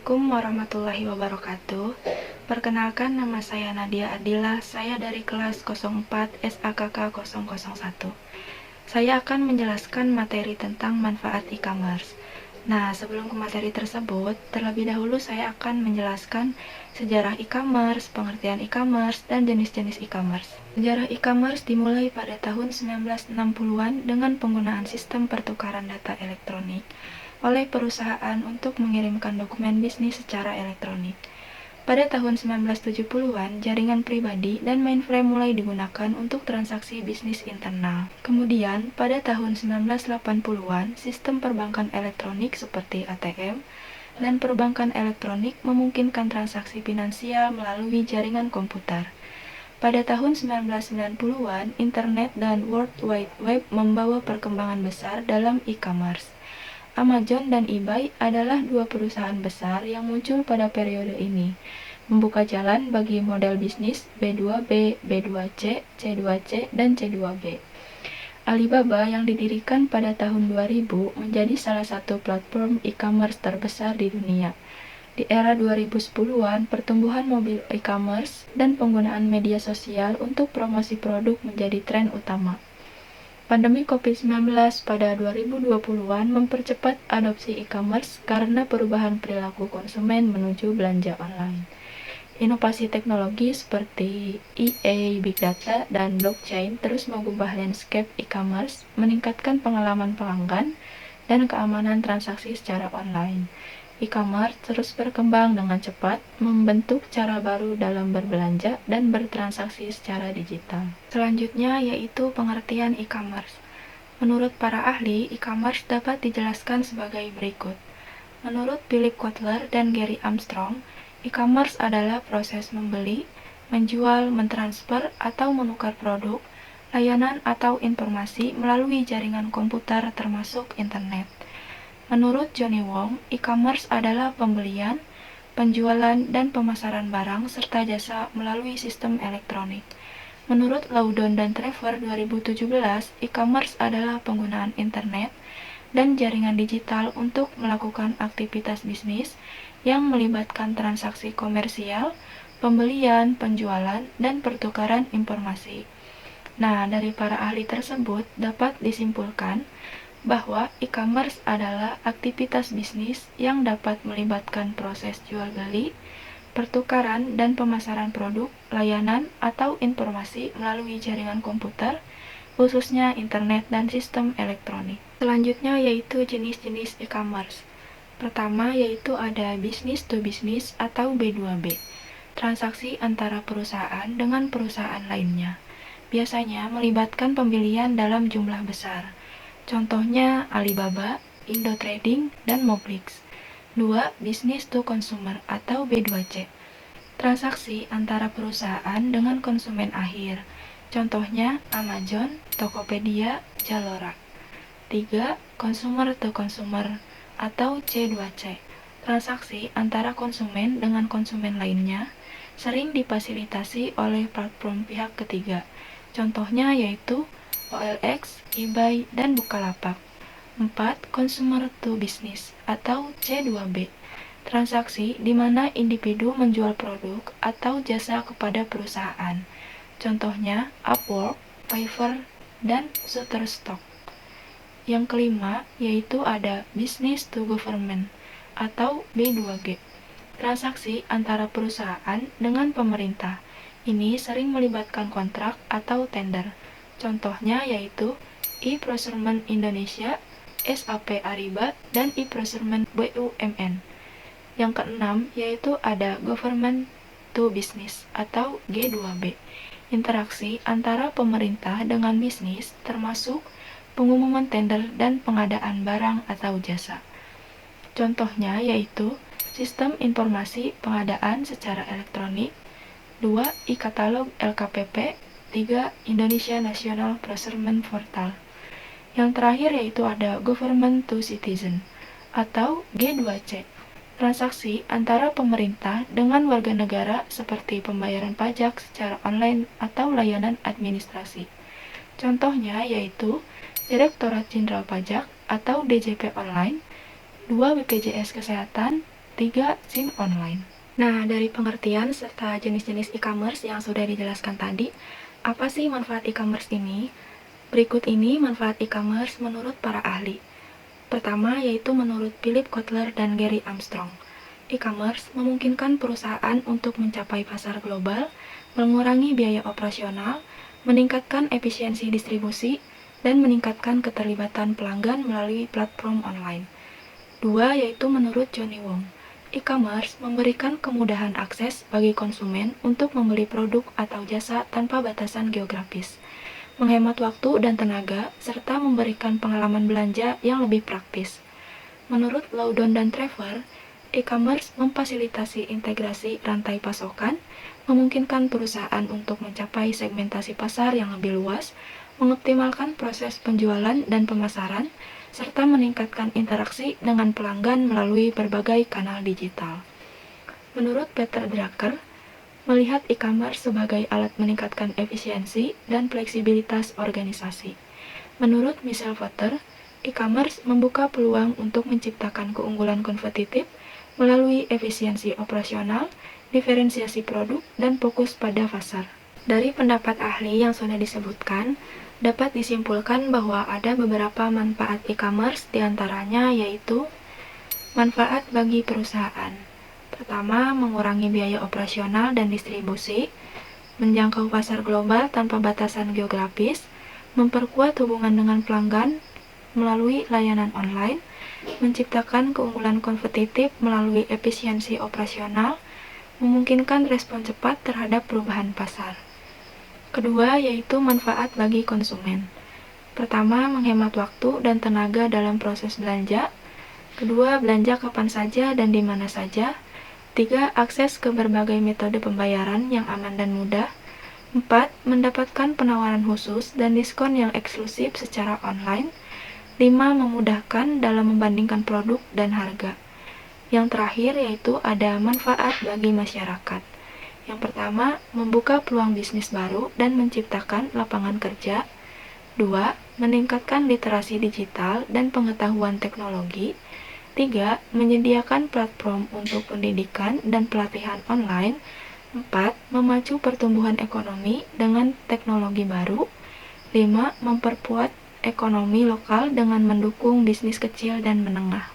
Assalamualaikum warahmatullahi wabarakatuh. Perkenalkan, nama saya Nadia Adila. Saya dari kelas 04 SAKK 001. Saya akan menjelaskan materi tentang manfaat e-commerce. Nah, sebelum ke materi tersebut, terlebih dahulu saya akan menjelaskan sejarah e-commerce, pengertian e-commerce, dan jenis-jenis e-commerce. Sejarah e-commerce dimulai pada tahun 1960-an dengan penggunaan sistem pertukaran data elektronik oleh perusahaan untuk mengirimkan dokumen bisnis secara elektronik. Pada tahun 1970-an, jaringan pribadi dan mainframe mulai digunakan untuk transaksi bisnis internal. Kemudian, pada tahun 1980-an, sistem perbankan elektronik seperti ATM dan perbankan elektronik memungkinkan transaksi finansial melalui jaringan komputer. Pada tahun 1990-an, internet dan World Wide Web membawa perkembangan besar dalam e-commerce. Amazon dan eBay adalah dua perusahaan besar yang muncul pada periode ini, membuka jalan bagi model bisnis B2B, B2C, C2C, dan C2B. Alibaba yang didirikan pada tahun 2000 menjadi salah satu platform e-commerce terbesar di dunia. Di era 2010-an, pertumbuhan mobil e-commerce dan penggunaan media sosial untuk promosi produk menjadi tren utama. Pandemi COVID-19 pada 2020-an mempercepat adopsi e-commerce karena perubahan perilaku konsumen menuju belanja online. Inovasi teknologi seperti EA, Big Data, dan blockchain terus mengubah landscape e-commerce, meningkatkan pengalaman pelanggan, dan keamanan transaksi secara online. E-commerce terus berkembang dengan cepat, membentuk cara baru dalam berbelanja dan bertransaksi secara digital. Selanjutnya yaitu pengertian e-commerce. Menurut para ahli, e-commerce dapat dijelaskan sebagai berikut. Menurut Philip Kotler dan Gary Armstrong, e-commerce adalah proses membeli, menjual, mentransfer, atau menukar produk, layanan atau informasi melalui jaringan komputer termasuk internet. Menurut Johnny Wong, e-commerce adalah pembelian, penjualan, dan pemasaran barang serta jasa melalui sistem elektronik. Menurut Loudon dan Trevor 2017, e-commerce adalah penggunaan internet dan jaringan digital untuk melakukan aktivitas bisnis yang melibatkan transaksi komersial, pembelian, penjualan, dan pertukaran informasi. Nah, dari para ahli tersebut dapat disimpulkan bahwa e-commerce adalah aktivitas bisnis yang dapat melibatkan proses jual beli, pertukaran dan pemasaran produk, layanan, atau informasi melalui jaringan komputer, khususnya internet dan sistem elektronik. Selanjutnya yaitu jenis-jenis e-commerce. Pertama yaitu ada business to business atau B2B, transaksi antara perusahaan dengan perusahaan lainnya. Biasanya melibatkan pembelian dalam jumlah besar. Contohnya Alibaba, Indo Trading, dan Moblix. 2. Business to consumer atau B2C. Transaksi antara perusahaan dengan konsumen akhir. Contohnya Amazon, Tokopedia, Zalora. 3. Consumer to consumer atau C2C. Transaksi antara konsumen dengan konsumen lainnya sering difasilitasi oleh platform pihak ketiga. Contohnya yaitu OLX, eBay, dan Bukalapak. 4. Consumer to business atau C2B. Transaksi di mana individu menjual produk atau jasa kepada perusahaan. Contohnya Upwork, Fiverr, dan Shutterstock. Yang kelima yaitu ada business to government atau B2G. Transaksi antara perusahaan dengan pemerintah. Ini sering melibatkan kontrak atau tender. Contohnya yaitu e-procurement Indonesia, SAP Ariba, dan e-procurement BUMN. Yang keenam yaitu ada government to business atau G2B. Interaksi antara pemerintah dengan bisnis termasuk pengumuman tender dan pengadaan barang atau jasa. Contohnya yaitu sistem informasi pengadaan secara elektronik, 2. E-katalog LKPP, 3. Indonesia National Procurement Portal. Yang terakhir yaitu ada Government to Citizen atau G2C. Transaksi antara pemerintah dengan warga negara seperti pembayaran pajak secara online atau layanan administrasi. Contohnya yaitu Direktorat Jenderal Pajak atau DJP Online, 2. BPJS Kesehatan, 3. SIM online. Nah, dari pengertian serta jenis-jenis e-commerce yang sudah dijelaskan tadi, apa sih manfaat e-commerce ini? Berikut ini manfaat e-commerce menurut para ahli. Pertama, yaitu menurut Philip Kotler dan Gary Armstrong. E-commerce memungkinkan perusahaan untuk mencapai pasar global, mengurangi biaya operasional, meningkatkan efisiensi distribusi, dan meningkatkan keterlibatan pelanggan melalui platform online. Dua, yaitu menurut Johnny Wong. E-commerce memberikan kemudahan akses bagi konsumen untuk membeli produk atau jasa tanpa batasan geografis, menghemat waktu dan tenaga, serta memberikan pengalaman belanja yang lebih praktis. Menurut Loudon dan Trevor, e-commerce memfasilitasi integrasi rantai pasokan, memungkinkan perusahaan untuk mencapai segmentasi pasar yang lebih luas, mengoptimalkan proses penjualan dan pemasaran, serta meningkatkan interaksi dengan pelanggan melalui berbagai kanal digital. Menurut Peter Drucker, melihat e-commerce sebagai alat meningkatkan efisiensi dan fleksibilitas organisasi. Menurut Michelle Potter, e-commerce membuka peluang untuk menciptakan keunggulan kompetitif melalui efisiensi operasional, diferensiasi produk, dan fokus pada pasar. Dari pendapat ahli yang sudah disebutkan, dapat disimpulkan bahwa ada beberapa manfaat e-commerce, diantaranya yaitu manfaat bagi perusahaan. Pertama, mengurangi biaya operasional dan distribusi, menjangkau pasar global tanpa batasan geografis, memperkuat hubungan dengan pelanggan melalui layanan online, menciptakan keunggulan kompetitif melalui efisiensi operasional, memungkinkan respon cepat terhadap perubahan pasar. Kedua, yaitu manfaat bagi konsumen. Pertama, menghemat waktu dan tenaga dalam proses belanja. Kedua, belanja kapan saja dan di mana saja. Tiga, akses ke berbagai metode pembayaran yang aman dan mudah. 4. Mendapatkan penawaran khusus dan diskon yang eksklusif secara online. 5. Memudahkan dalam membandingkan produk dan harga. Yang terakhir yaitu ada manfaat bagi masyarakat. Yang pertama, membuka peluang bisnis baru dan menciptakan lapangan kerja. 2. Meningkatkan literasi digital dan pengetahuan teknologi. 3. Menyediakan platform untuk pendidikan dan pelatihan online. 4. Memacu pertumbuhan ekonomi dengan teknologi baru. 5. Memperkuat ekonomi lokal dengan mendukung bisnis kecil dan menengah.